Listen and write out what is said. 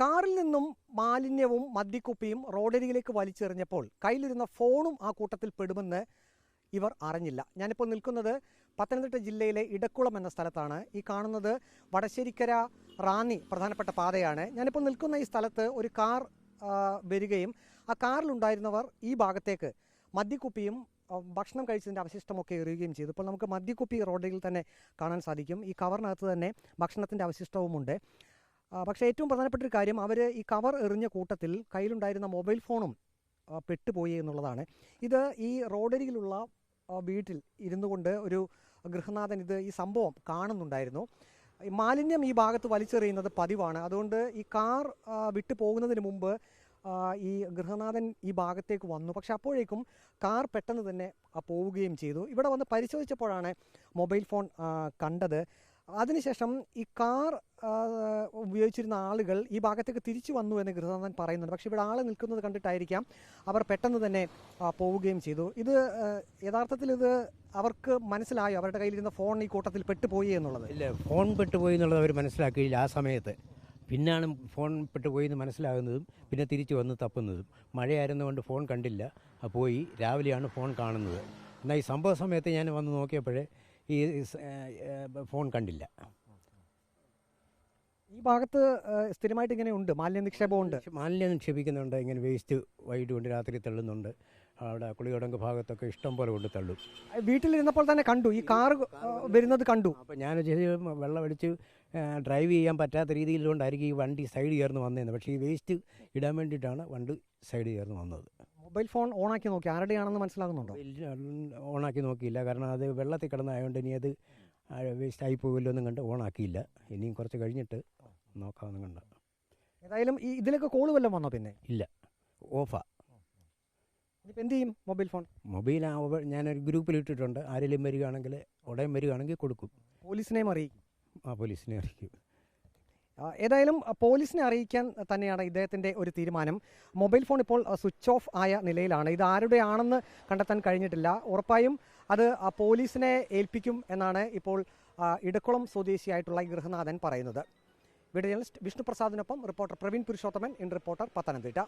കാറിൽ നിന്നും മാലിന്യവും മദ്യക്കുപ്പിയും റോഡരികിലേക്ക് വലിച്ചെറിഞ്ഞപ്പോൾ കയ്യിലിരുന്ന ഫോണും ആ കൂട്ടത്തിൽ പെടുമെന്ന് ഇവർ അറിഞ്ഞില്ല. ഞാനിപ്പോൾ നിൽക്കുന്നത് പത്തനംതിട്ട ജില്ലയിലെ ഇടക്കുളം എന്ന സ്ഥലത്താണ്. ഈ കാണുന്നത് വടശ്ശേരിക്കര റാന്നി പ്രധാനപ്പെട്ട പാതയാണ്. ഞാനിപ്പോൾ നിൽക്കുന്ന ഈ സ്ഥലത്ത് ഒരു കാർ വരികയും ആ കാറിലുണ്ടായിരുന്നവർ ഈ ഭാഗത്തേക്ക് മദ്യക്കുപ്പിയും ഭക്ഷണം കഴിച്ചതിൻ്റെ അവശിഷ്ടമൊക്കെ എറിയുകയും ചെയ്തു. ഇപ്പോൾ നമുക്ക് മദ്യക്കുപ്പി റോഡിൽ തന്നെ കാണാൻ സാധിക്കും. ഈ കവറിനകത്ത് തന്നെ ഭക്ഷണത്തിൻ്റെ അവശിഷ്ടവുമുണ്ട്. പക്ഷേ ഏറ്റവും പ്രധാനപ്പെട്ട ഒരു കാര്യം, അവർ ഈ കവർ എറിഞ്ഞ കൂട്ടത്തിൽ കയ്യിലുണ്ടായിരുന്ന മൊബൈൽ ഫോണും പെട്ടുപോയി എന്നുള്ളതാണ്. ഇത് ഈ റോഡരികിലുള്ള വീട്ടിൽ ഇരുന്നു കൊണ്ട് ഒരു ഗൃഹനാഥൻ ഈ സംഭവം കാണുന്നുണ്ടായിരുന്നു. മാലിന്യം ഈ ഭാഗത്ത് വലിച്ചെറിയുന്നത് പതിവാണ്. അതുകൊണ്ട് ഈ കാർ വിട്ടു പോകുന്നതിന് മുമ്പ് ഈ ഗൃഹനാഥൻ ഈ ഭാഗത്തേക്ക് വന്നു. പക്ഷെ അപ്പോഴേക്കും കാർ പെട്ടെന്ന് തന്നെ പോവുകയും ചെയ്തു. ഇവിടെ വന്ന് പരിശോധിച്ചപ്പോഴാണ് മൊബൈൽ ഫോൺ കണ്ടത്. അതിനുശേഷം ഈ കാർ ഉപയോഗിച്ചിരുന്ന ആളുകൾ ഈ ഭാഗത്തേക്ക് തിരിച്ചു വന്നു എന്ന് ഗൃഹനാഥൻ പറയുന്നുണ്ട്. പക്ഷേ ഇവിടെ ആൾ നിൽക്കുന്നത് കണ്ടിട്ടായിരിക്കാം അവർ പെട്ടെന്ന് തന്നെ പോവുകയും ചെയ്തു. ഇത് യഥാർത്ഥത്തിൽ അവർക്ക് മനസ്സിലായോ അവരുടെ കയ്യിലിരുന്ന ഫോൺ ഈ കൂട്ടത്തിൽ പെട്ടുപോയി എന്നുള്ളത്? ഇല്ല, ഫോൺ പെട്ടുപോയി എന്നുള്ളത് അവർ മനസ്സിലാക്കിയില്ല ആ സമയത്ത്. പിന്നാണ് ഫോൺ പെട്ടുപോയി എന്ന് മനസ്സിലാകുന്നതും പിന്നെ തിരിച്ചു വന്ന് തപ്പുന്നതും. മഴയായിരുന്നുകൊണ്ട് ഫോൺ കണ്ടില്ല, പോയി രാവിലെയാണ് ഫോൺ കാണുന്നത്. എന്നാൽ ഈ സംഭവ സമയത്ത് ഞാൻ വന്ന് നോക്കിയപ്പോഴേ ഈ ഫോൺ കണ്ടില്ല. ഈ ഭാഗത്ത് സ്ഥിരമായിട്ട് ഇങ്ങനെ ഉണ്ട്, മാലിന്യ നിക്ഷേപമുണ്ട്. മാലിന്യം നിക്ഷേപിക്കുന്നുണ്ട്. ഇങ്ങനെ വേസ്റ്റ് വൈകിട്ട് കൊണ്ട് രാത്രി തള്ളുന്നുണ്ട്. അവിടെ കുളികടങ്ക് ഭാഗത്തൊക്കെ ഇഷ്ടം പോലെ കൊണ്ട് തള്ളും. വീട്ടിലിരുന്നപ്പോൾ തന്നെ കണ്ടു, ഈ കാർ വരുന്നത് കണ്ടു. അപ്പോൾ ഞാൻ വെള്ളം അടിച്ച് ഡ്രൈവ് ചെയ്യാൻ പറ്റാത്ത രീതിയിലുകൊണ്ടായിരിക്കും ഈ വണ്ടി സൈഡ് ചേർന്ന് വന്നതെന്ന്. പക്ഷേ ഈ വേസ്റ്റ് ഇടാൻ വേണ്ടിയിട്ടാണ് വണ്ടി സൈഡ് ചേർന്ന് വന്നത്. മൊബൈൽ ഫോൺ ഓണാക്കി നോക്കി, ആരുടെയാണെന്ന് മനസ്സിലാകുന്നുണ്ടോ? ഓണാക്കി നോക്കിയില്ല, കാരണം അത് വെള്ളത്തിൽ കിടന്നായതുകൊണ്ട് ഇനി അത് വേസ്റ്റ് ആയി പോകില്ലോ എന്നും കണ്ട് ഓണാക്കിയില്ല. ഇനിയും കുറച്ച് കഴിഞ്ഞിട്ട് നോക്കാമെന്നും കണ്ട. ഏതായാലും ഇതിലൊക്കെ കോള് വല്ലതും വന്നോ? പിന്നെ ഇല്ല, ഓഫാ. ഇനിയിപ്പോൾ എന്ത് ചെയ്യും മൊബൈൽ ഫോൺ? മൊബൈൽ ഞാനൊരു ഗ്രൂപ്പിൽ ഇട്ടിട്ടുണ്ട്. ആരെങ്കിലും വരികയാണെങ്കിൽ ഉടൻ വരികയാണെങ്കിൽ കൊടുക്കും. പോലീസിനെയും അറിയിക്കും? പോലീസിനെ അറിയിക്കും. ഏതായാലും പോലീസിനെ അറിയിക്കാൻ തന്നെയാണ് ഇദ്ദേഹത്തിൻ്റെ ഒരു തീരുമാനം. മൊബൈൽ ഫോൺ ഇപ്പോൾ സ്വിച്ച് ഓഫ് ആയ നിലയിലാണ്. ഇത് ആരുടെയാണെന്ന് കണ്ടെത്താൻ കഴിഞ്ഞിട്ടില്ല. ഉറപ്പായും അത് പോലീസിനെ ഏൽപ്പിക്കും എന്നാണ് ഇപ്പോൾ ഇടക്കുളം സ്വദേശിയായിട്ടുള്ള ഈ ഗൃഹനാഥൻ പറയുന്നത്. വീഡിയോ ജേർണലിസ്റ്റ് വിഷ്ണു പ്രസാദിനൊപ്പം reporter Praveen Purushothaman, in reporter, Pathanamthitta.